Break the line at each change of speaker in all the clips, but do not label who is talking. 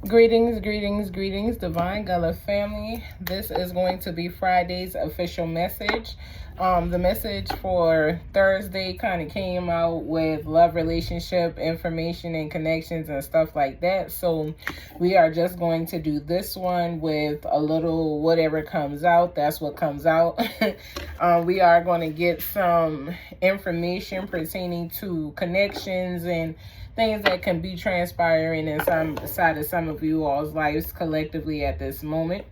Greetings, greetings, greetings, Divine Gullah family. This is going to be Friday's official message. The message for Thursday kind of came out with love, relationship, information, and connections and stuff like that. So we are just going to do this one with a little whatever comes out. That's what comes out. We are going to get some information pertaining to connections and things that can be transpiring inside of some of you all's lives collectively at this moment.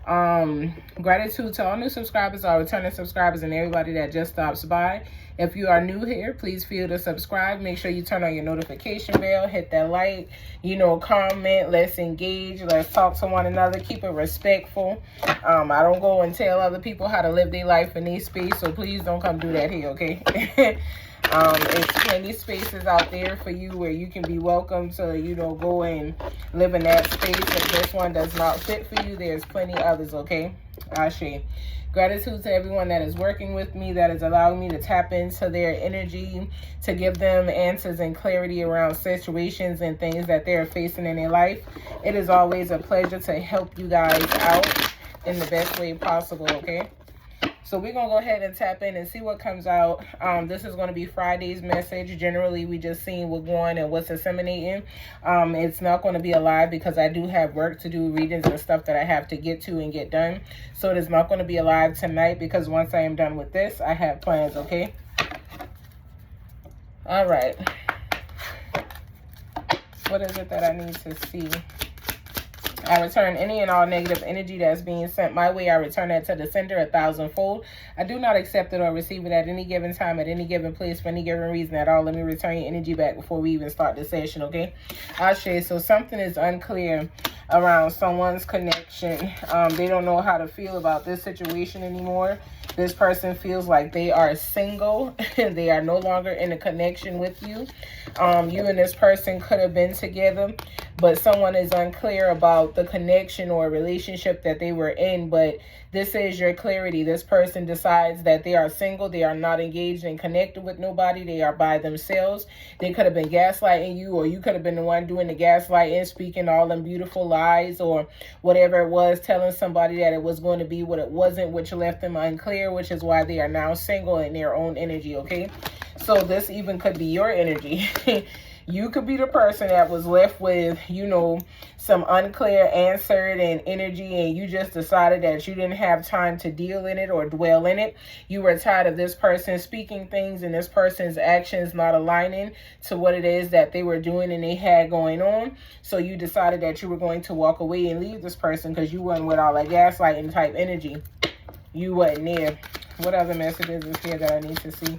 Gratitude to all new subscribers, all returning subscribers, and everybody that just stops by. If you are new here, please feel to subscribe. Make sure you turn on your notification bell, hit that like, comment. Let's engage. Let's talk to one another. Keep it respectful. I don't go and tell other people how to live their life in their space, so please don't come do that here, okay? There's plenty spaces out there for you where you can be welcome to, go and live in that space. If this one does not fit for you, there's plenty others, okay? Ashe. Gratitude to everyone that is working with me, that is allowing me to tap into their energy, to give them answers and clarity around situations and things that they're facing in their life. It is always a pleasure to help you guys out in the best way possible, okay? So we're going to go ahead and tap in and see what comes out. This is going to be Friday's message. Generally, we just seeing what's going and what's disseminating. It's not going to be a live because I do have work to do, readings and stuff that I have to get to and get done. So it is not going to be a live tonight because once I am done with this, I have plans, okay? All right. What is it that I need to see? I return any and all negative energy that's being sent my way. I return that to the sender 1,000-fold. I do not accept it or receive it at any given time, at any given place, for any given reason at all. Let me return your energy back before we even start the session, okay? Ashe, so something is unclear around someone's connection. They don't know how to feel about this situation anymore. This person feels like they are single and they are no longer in a connection with you. You and this person could have been together, but someone is unclear about the connection or relationship that they were in. But this is your clarity. This person decides that they are single. They are not engaged and connected with nobody. They are by themselves. They could have been gaslighting you, or you could have been the one doing the gaslighting, speaking all them beautiful lies or whatever it was, telling somebody that it was going to be what it wasn't, which left them unclear, which is why they are now single in their own energy, okay? So this even could be your energy. You could be the person that was left with, some unclear answered and energy, and you just decided that you didn't have time to deal in it or dwell in it. You were tired of this person speaking things and this person's actions not aligning to what it is that they were doing and they had going on. So you decided that you were going to walk away and leave this person because you weren't with all that gaslighting type energy. You wasn't there. What other messages is here that I need to see?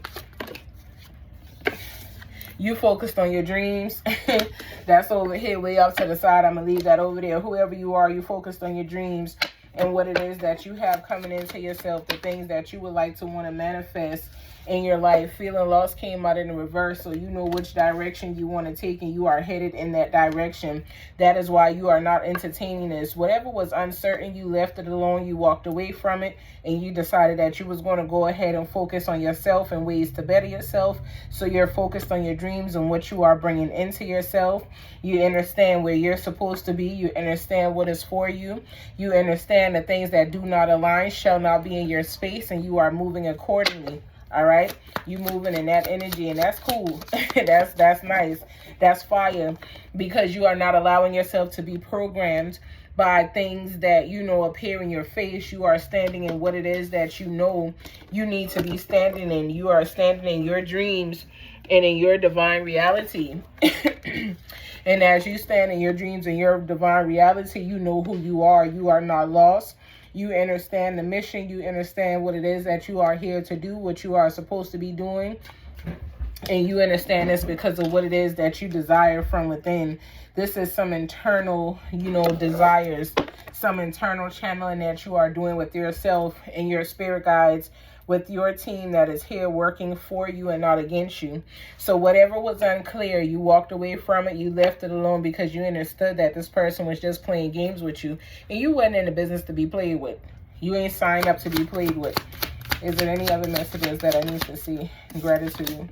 You focused on your dreams. That's over here, way off to the side. I'm going to leave that over there. Whoever you are, you focused on your dreams and what it is that you have coming into yourself, the things that you would like to want to manifest in your life. Feeling lost came out in the reverse, so you know which direction you want to take and you are headed in that direction. That is why you are not entertaining this. Whatever was uncertain, you left it alone. You walked away from it and you decided that you was going to go ahead and focus on yourself and ways to better yourself. So you're focused on your dreams and what you are bringing into yourself. You understand where you're supposed to be. You understand what is for you. You understand the things that do not align shall not be in your space, and you are moving accordingly. All right, you moving in that energy, and that's cool. that's nice. That's fire, because you are not allowing yourself to be programmed by things that appear in your face. You are standing in what it is that you need to be standing in. You are standing in your dreams and in your divine reality. And as you stand in your dreams and your divine reality, you know who you are. You are not lost. You understand the mission. You understand what it is that you are here to do, what you are supposed to be doing. And you understand this because of what it is that you desire from within. This is some internal, desires, some internal channeling that you are doing with yourself and your spirit guides, with your team that is here working for you and not against you. So whatever was unclear, you walked away from it. You left it alone because you understood that this person was just playing games with you. And you wasn't in the business to be played with. You ain't signed up to be played with. Is there any other messages that I need to see? Gratitude.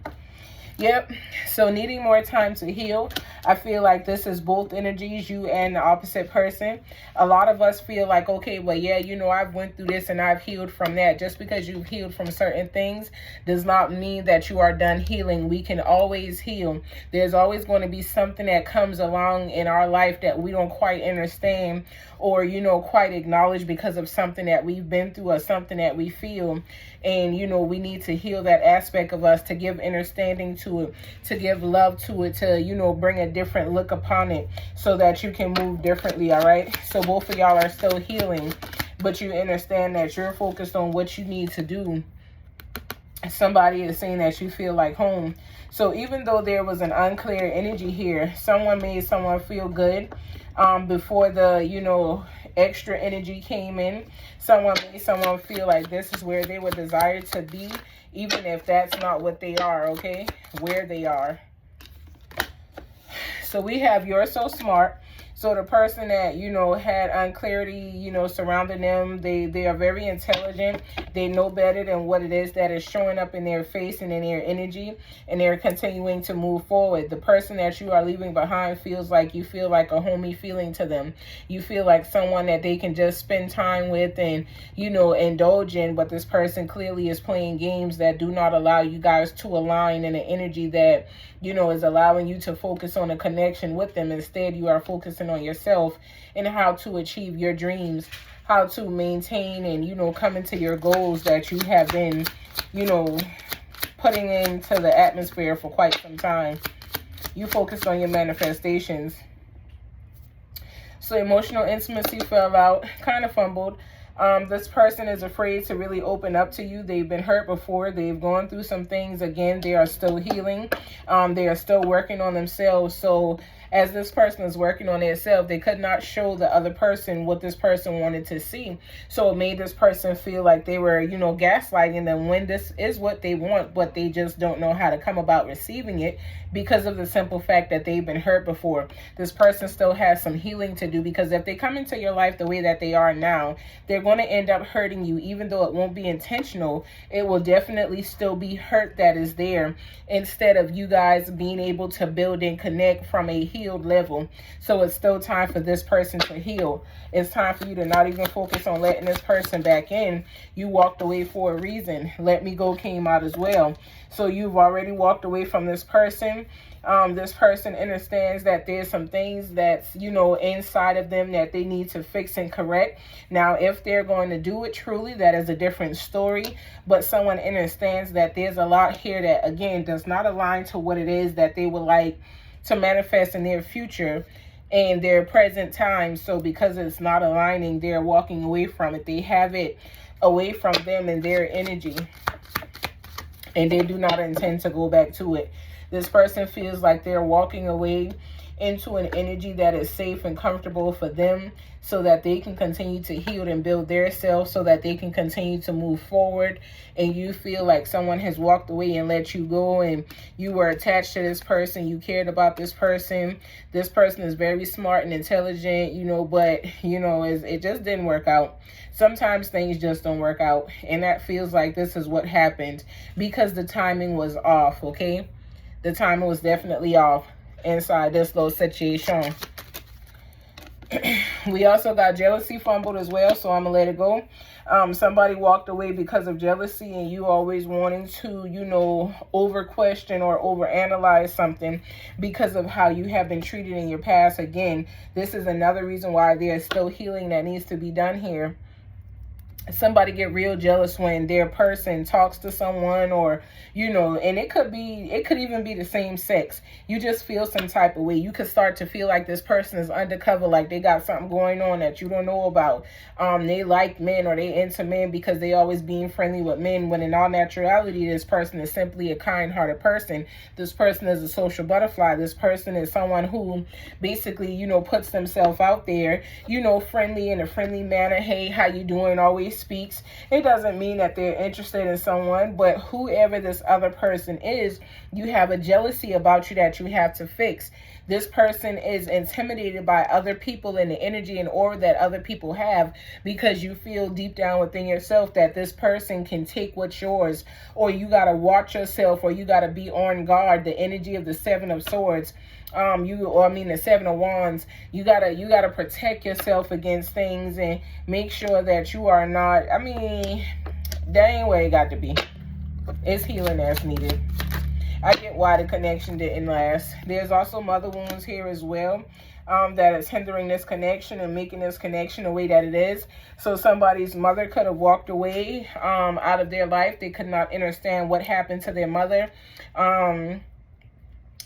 Yep. So needing more time to heal. I feel like this is both energies, you and the opposite person. A lot of us feel like, okay, well, yeah, you know, I've went through this and I've healed from that. Just because you've healed from certain things does not mean that you are done healing. We can always heal. There's always going to be something that comes along in our life that we don't quite understand or, you know, quite acknowledge because of something that we've been through or something that we feel. And, you know, we need to heal that aspect of us, to give understanding to it, to give love to it, to, you know, bring a different look upon it so that you can move differently, all right? So both of y'all are still healing, but you understand that you're focused on what you need to do. Somebody is saying that you feel like home. So even though there was an unclear energy here, someone made someone feel good before the, you know, extra energy came in. Someone made someone feel like this is where they would desire to be, even if that's not what they are, okay? Where they are. So we have You're So Smart. So the person that, you know, had unclarity, you know, surrounding them, they are very intelligent. They know better than what it is that is showing up in their face and in their energy, and they're continuing to move forward. The person that you are leaving behind feels like you feel like a homey feeling to them. You feel like someone that they can just spend time with and, you know, indulge in, but this person clearly is playing games that do not allow you guys to align in an energy that, you know, is allowing you to focus on a connection with them. Instead, you are focusing on yourself and how to achieve your dreams, how to maintain and, you know, come into your goals that you have been, you know, putting into the atmosphere for quite some time. You focused on your manifestations. So emotional intimacy fell out, kind of fumbled. This person is afraid to really open up to you. They've been hurt before. They've gone through some things. Again, they are still healing. They are still working on themselves. So as this person is working on themselves, they could not show the other person what this person wanted to see. So it made this person feel like they were, you know, gaslighting them when this is what they want, but they just don't know how to come about receiving it because of the simple fact that they've been hurt before. This person still has some healing to do, because if they come into your life the way that they are now, they're going to end up hurting you. Even though it won't be intentional, it will definitely still be hurt that is there, instead of you guys being able to build and connect from a healed level. So it's still time for this person to heal. It's time for you to not even focus on letting this person back in. You walked away for a reason. Let Me Go came out as well. So you've already walked away from this person. This person understands that there's some things that's, you know, inside of them that they need to fix and correct. Now, if they're going to do it truly, that is a different story. But someone understands that there's a lot here that, again, does not align to what it is that they would like to manifest in their future and their present time. So because it's not aligning, they're walking away from it. They have it away from them and their energy, and they do not intend to go back to it. This person feels like they're walking away into an energy that is safe and comfortable for them, so that they can continue to heal and build their self, so that they can continue to move forward. And you feel like someone has walked away and let you go, and you were attached to this person. You cared about this person. This person is very smart and intelligent, you know, but, you know, it just didn't work out. Sometimes things just don't work out, and that feels like this is what happened because the timing was off, okay? The timing was definitely off inside this little situation. We also got jealousy fumbled as well, so I'm gonna let it go. Somebody walked away because of jealousy, and you always wanting to, you know, over question or over analyze something because of how you have been treated in your past. Again, this is another reason why there's still healing that needs to be done here. Somebody get real jealous when their person talks to someone, or, you know, and it could even be the same sex. You just feel some type of way. You could start to feel like this person is undercover, like they got something going on that you don't know about. They like men, or they into men because they always being friendly with men, when in all naturality, this person is simply a kind-hearted person. This person is a social butterfly. This person is someone who basically, you know, puts themselves out there, you know, friendly, in a friendly manner. Hey, how you doing? Always speaks, it doesn't mean that they're interested in someone. But whoever this other person is, you have a jealousy about you that you have to fix. This person is intimidated by other people and the energy and aura that other people have, because you feel deep down within yourself that this person can take what's yours, or you got to watch yourself, or you got to be on guard. The energy of the Seven of Swords, the Seven of Wands, you gotta protect yourself against things and make sure that you are not, that ain't where it got to be. It's healing as needed. I get why the connection didn't last. There's also mother wounds here as well, that is hindering this connection and making this connection the way that it is. So somebody's mother could have walked away out of their life. They could not understand what happened to their mother.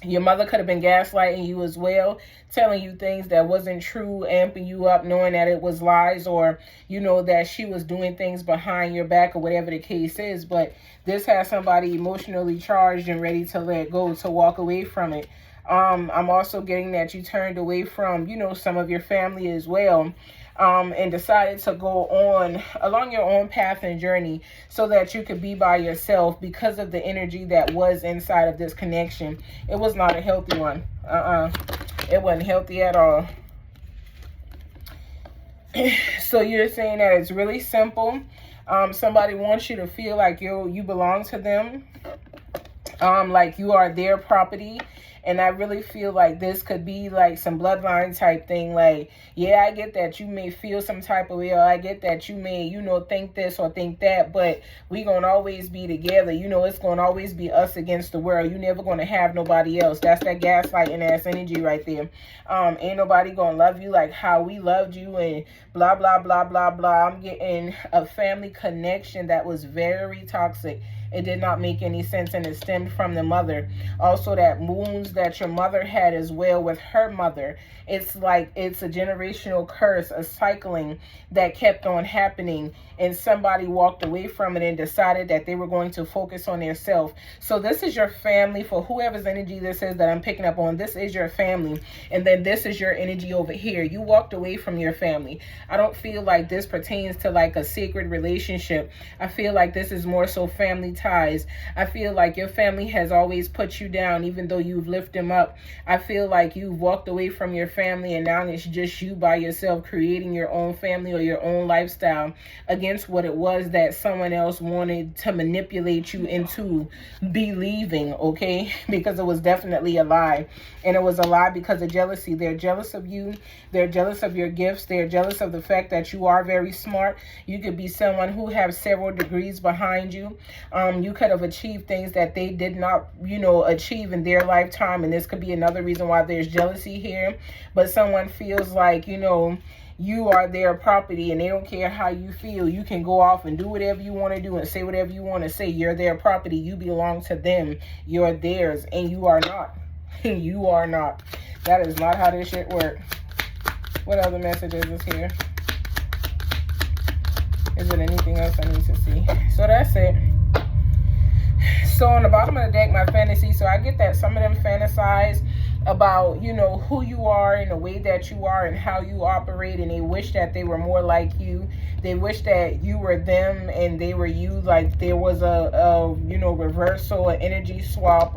Your mother could have been gaslighting you as well, telling you things that wasn't true, amping you up, knowing that it was lies, or, that she was doing things behind your back, or whatever the case is. But this has somebody emotionally charged and ready to let go, to walk away from it. I'm also getting that you turned away from, some of your family as well. And decided to go on along your own path and journey so that you could be by yourself because of the energy that was inside of this connection. It was not a healthy one. It wasn't healthy at all. So you're saying that it's really simple. Somebody wants you to feel like you belong to them, like you are their property. And I really feel like this could be like some bloodline type thing. Like, yeah, I get that you may feel some type of way, or I get that you may, think this or think that, but we gonna always be together. It's gonna always be us against the world. You never gonna have nobody else. That's that gaslighting ass energy right there. Ain't nobody gonna love you like how we loved you, and blah, blah, blah, blah, blah. I'm getting a family connection that was very toxic. It did not make any sense, and it stemmed from the mother. Also, that wounds that your mother had as well with her mother. It's like it's a generational curse, a cycling that kept on happening, and somebody walked away from it and decided that they were going to focus on their self. So this is your family. For whoever's energy this is that I'm picking up on, this is your family. And then this is your energy over here. You walked away from your family. I don't feel like this pertains to like a sacred relationship. I feel like this is more so family ties. I feel like your family has always put you down, even though you've lifted them up. I feel like you've walked away from your family, and now it's just you by yourself creating your own family or your own lifestyle against what it was that someone else wanted to manipulate you into believing, okay? Because it was definitely a lie. And it was a lie because of jealousy. They're jealous of you. They're jealous of your gifts. They're jealous of the fact that you are very smart. You could be someone who has several degrees behind you. You could have achieved things that they did not, achieve in their lifetime. And this could be another reason why there's jealousy here. But someone feels like, you are their property, and they don't care how you feel. You can go off and do whatever you want to do and say whatever you want to say. You're their property. You belong to them. You're theirs, and you are not. You are not. That is not how this shit works. What other messages is here? Is there anything else I need to see? So that's it. So on the bottom of the deck, my fantasy. So I get that some of them fantasize about, who you are and the way that you are and how you operate, and they wish that they were more like you. They wish that you were them and they were you, like there was a reversal, an energy swap.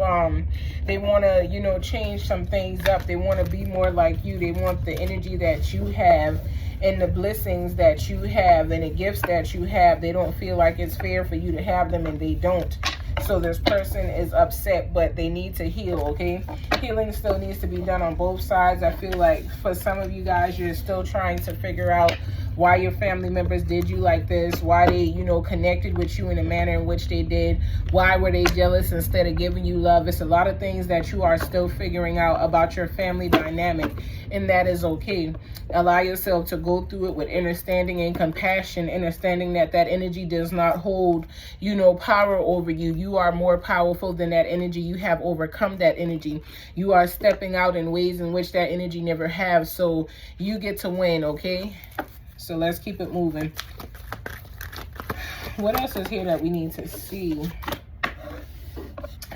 They want to, change some things up. They want to be more like you. They want the energy that you have and the blessings that you have and the gifts that you have. They don't feel like it's fair for you to have them, and they don't. So this person is upset, but they need to heal, okay? Healing still needs to be done on both sides. I feel like for some of you guys, you're still trying to figure out why your family members did you like this, why they, connected with you in the manner in which they did, why were they jealous instead of giving you love. It's a lot of things that you are still figuring out about your family dynamic, and that is okay. Allow yourself to go through it with understanding and compassion, understanding that that energy does not hold, power over you. You are more powerful than that energy. You have overcome that energy. You are stepping out in ways in which that energy never has, so you get to win, okay? So let's keep it moving. What else is here that we need to see?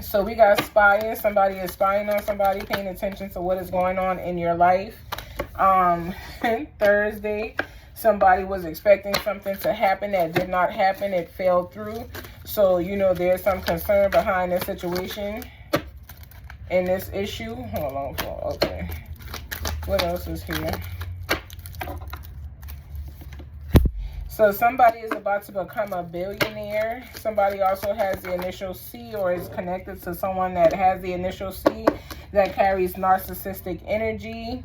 So we got spying. Somebody is spying on somebody, paying attention to what is going on in your life. Thursday. Somebody was expecting something to happen that did not happen. It fell through. So, you know, there's some concern behind this situation and this issue. Hold on. Okay. What else is here? So somebody is about to become a billionaire. Somebody also has the initial C or is connected to someone that has the initial C that carries narcissistic energy.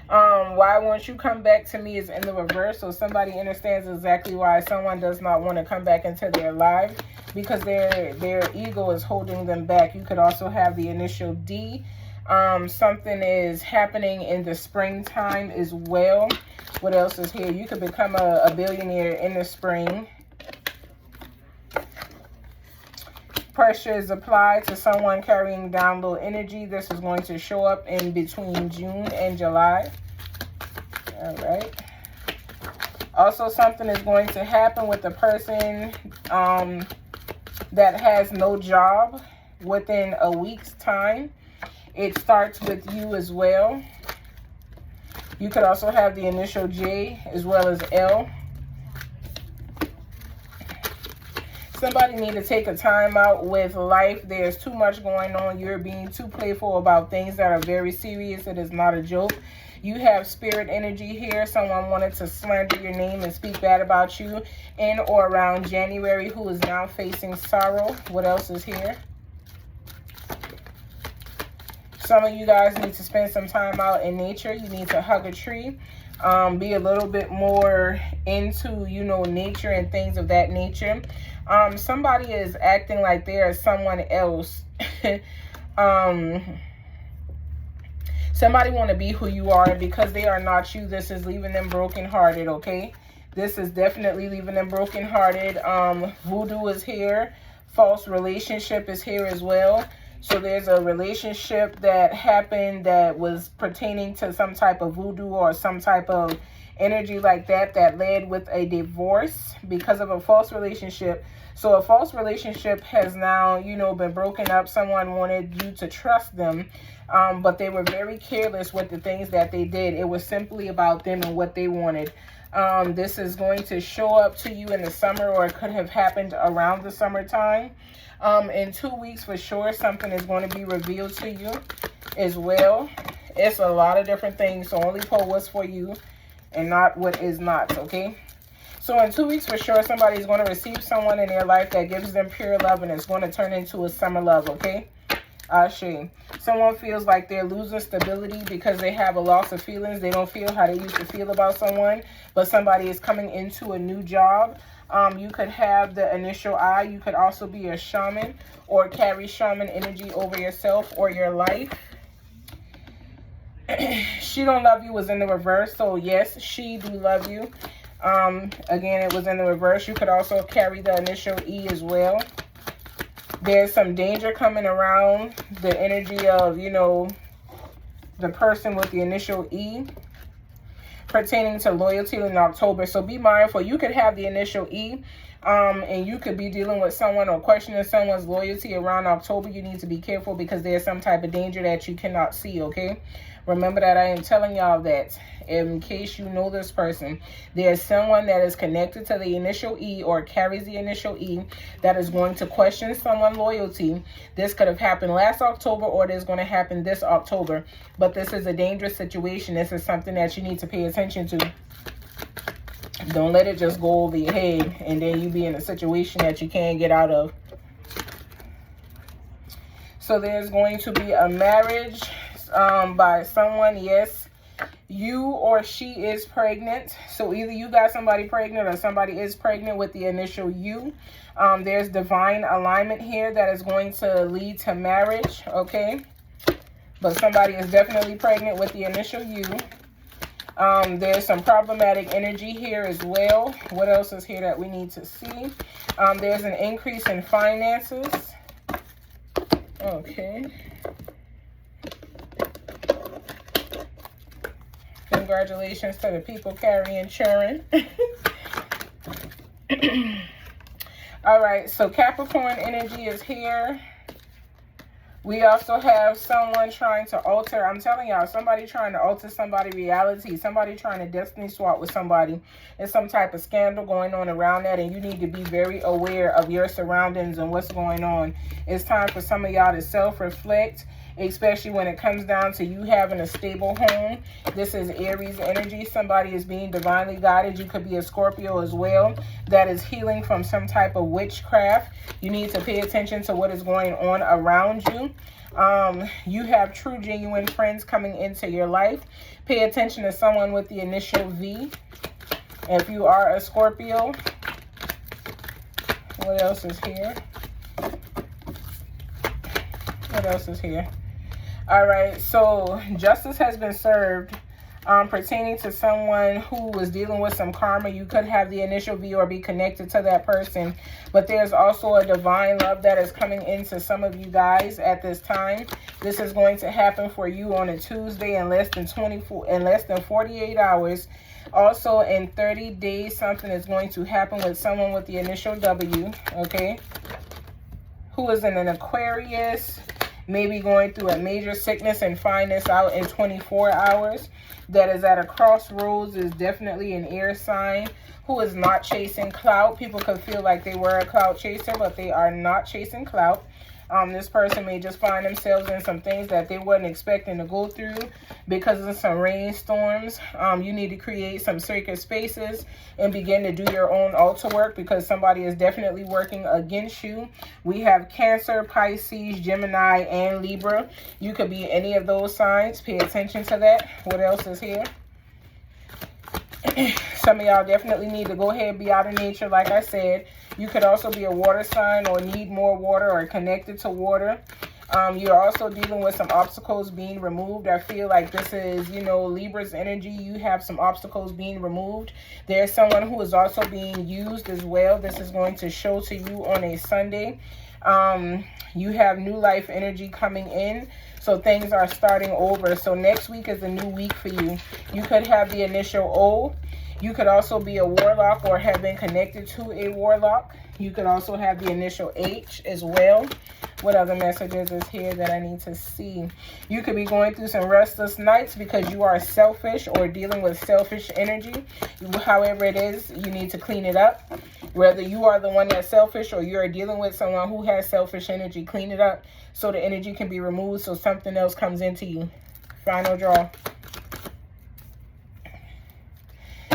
Why won't you come back to me is in the reverse. So somebody understands exactly why someone does not want to come back into their life, because their ego is holding them back. You could also have the initial D. Something is happening in the springtime as well. What else is here? You could become a billionaire in the spring. Pressure is applied to someone carrying down low energy. This is going to show up in between June and July. All right. Also, something is going to happen with the person that has no job within a week's time. It starts with you as well. You could also have the initial J as well as L. Somebody need to take a time out with life. There's too much going on. You're being too playful about things that are very serious. It is not a joke. You have spirit energy here. Someone wanted to slander your name and speak bad about you in or around January, who is now facing sorrow. What else is here? Some of you guys need to spend some time out in nature. You need to hug a tree. Be a little bit more into, you know, nature and things of that nature. Somebody is acting like they are someone else. Somebody want to be who you are, and because they are not you, this is leaving them brokenhearted, okay? This is definitely leaving them brokenhearted. Voodoo is here. False relationship is here as well. So there's a relationship that happened that was pertaining to some type of voodoo or some type of energy like that led with a divorce because of a false relationship. So a false relationship has now, you know, been broken up. Someone wanted you to trust them, but they were very careless with the things that they did. It was simply about them and what they wanted. This is going to show up to you in the summer, or it could have happened around the summertime. In 2 weeks for sure, something is going to be revealed to you as well. It's a lot of different things, so only pull what's for you and not what is not, okay? So in 2 weeks for sure, somebody is going to receive someone in their life that gives them pure love, and it's going to turn into a summer love, okay? Ashe. Someone feels like they're losing stability because they have a loss of feelings. They don't feel how they used to feel about someone, but somebody is coming into a new job. You could have the initial I. You could also be a shaman or carry shaman energy over yourself or your life. She don't love you was in the reverse. So yes, she do love you. Again, it was in the reverse. You could also carry the initial E as well. There's some danger coming around the energy of, you know, the person with the initial E pertaining to loyalty in October. So be mindful. You could have the initial E, and you could be dealing with someone or questioning someone's loyalty around October. You need to be careful because there's some type of danger that you cannot see, okay? Remember that I am telling y'all that in case you know this person, there's someone that is connected to the initial E or carries the initial E that is going to question someone's loyalty. This could have happened last October, or it is going to happen this October. But this is a dangerous situation. This is something that you need to pay attention to. Don't let it just go over your head and then you be in a situation that you can't get out of. So there's going to be a marriage by someone. Yes, you or she is pregnant. So either you got somebody pregnant or somebody is pregnant with the initial U. There's divine alignment here that is going to lead to marriage, okay? But somebody is definitely pregnant with the initial U. There's some problematic energy here as well. What else is here that we need to see? There's an increase in finances. Okay. Congratulations to the people carrying children. All right, so Capricorn energy is here. We also have someone trying to alter, I'm telling y'all, somebody trying to alter somebody's reality, somebody trying to destiny swap with somebody. There's some type of scandal going on around that, and you need to be very aware of your surroundings and what's going on. It's time for some of y'all to self-reflect, especially when it comes down to you having a stable home. This is Aries energy. Somebody is being divinely guided. You could be a Scorpio as well that is healing from some type of witchcraft. You need to pay attention to what is going on around you. You have true, genuine friends coming into your life. Pay attention to someone with the initial V. If you are a Scorpio, what else is here? What else is here? All right, so justice has been served pertaining to someone who was dealing with some karma. You could have the initial V or be connected to that person, but there's also a divine love that is coming into some of you guys at this time. This is going to happen for you on a Tuesday in less than 48 hours. Also in 30 days, something is going to happen with someone with the initial W, okay, who is in an Aquarius, maybe going through a major sickness and find this out in 24 hours. That is at a crossroads, is definitely an air sign who is not chasing clout. People could feel like they were a clout chaser, but they are not chasing clout. This person may just find themselves in some things that they wasn't expecting to go through because of some rainstorms. You need to create some sacred spaces and begin to do your own altar work because somebody is definitely working against you. We have Cancer, Pisces, Gemini, and Libra. You could be any of those signs. Pay attention to that. What else is here? Some of y'all definitely need to go ahead and be out in nature, like I said. You could also be a water sign or need more water or connected to water. You're also dealing with some obstacles being removed. I feel like this is, you know, Libra's energy. You have some obstacles being removed. There's someone who is also being used as well. This is going to show to you on a Sunday. You have new life energy coming in. So things are starting over. So next week is a new week for you. You could have the initial O. You could also be a warlock or have been connected to a warlock. You could also have the initial H as well. What other messages is here that I need to see? You could be going through some restless nights because you are selfish or dealing with selfish energy. However it is, you need to clean it up. Whether you are the one that's selfish or you're dealing with someone who has selfish energy, clean it up so the energy can be removed so something else comes into you. Final draw.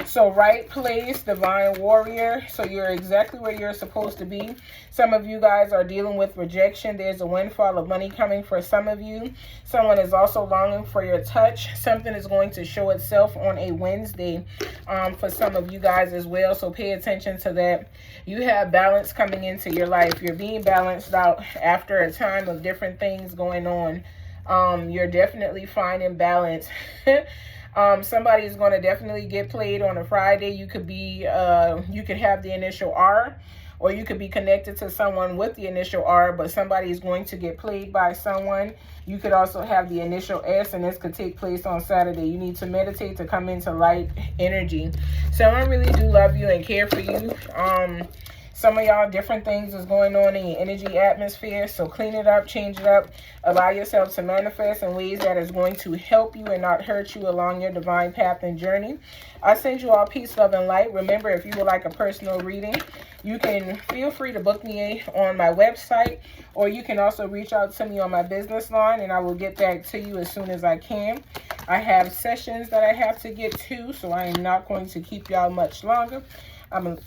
So right place, divine warrior. So you're exactly where you're supposed to be. Some of you guys are dealing with rejection. There's a windfall of money coming for some of you. Someone is also longing for your touch. Something is going to show itself on a Wednesday for some of you guys as well. So pay attention to that. You have balance coming into your life. You're being balanced out after a time of different things going on. You're definitely finding balance. Somebody is going to definitely get played on a Friday. You could be, you could have the initial R, or you could be connected to someone with the initial R, but somebody is going to get played by someone. You could also have the initial S, and this could take place on Saturday. You need to meditate to come into light energy. Someone really do love you and care for you. Some of y'all, different things is going on in your energy atmosphere. So clean it up, change it up. Allow yourself to manifest in ways that is going to help you and not hurt you along your divine path and journey. I send you all peace, love, and light. Remember, if you would like a personal reading, you can feel free to book me on my website, or you can also reach out to me on my business line, and I will get back to you as soon as I can. I have sessions that I have to get to, so I am not going to keep y'all much longer. I'm going to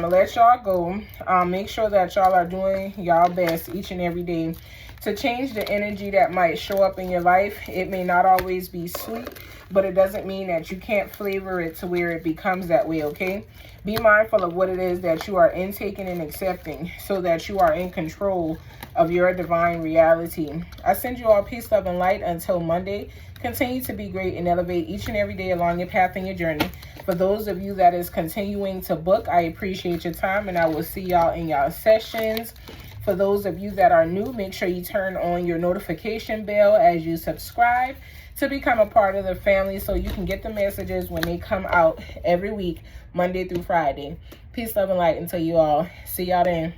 let y'all go. Make sure that y'all are doing y'all best each and every day to change the energy that might show up in your life. It may not always be sweet, but it doesn't mean that you can't flavor it to where it becomes that way, okay? Be mindful of what it is that you are intaking and accepting so that you are in control of your divine reality. I send you all peace, love, and light until Monday. Continue to be great and elevate each and every day along your path and your journey. For those of you that is continuing to book, I appreciate your time, and I will see y'all in y'all sessions. For those of you that are new, make sure you turn on your notification bell as you subscribe to become a part of the family so you can get the messages when they come out every week, Monday through Friday. Peace, love, and light until you all. See y'all then.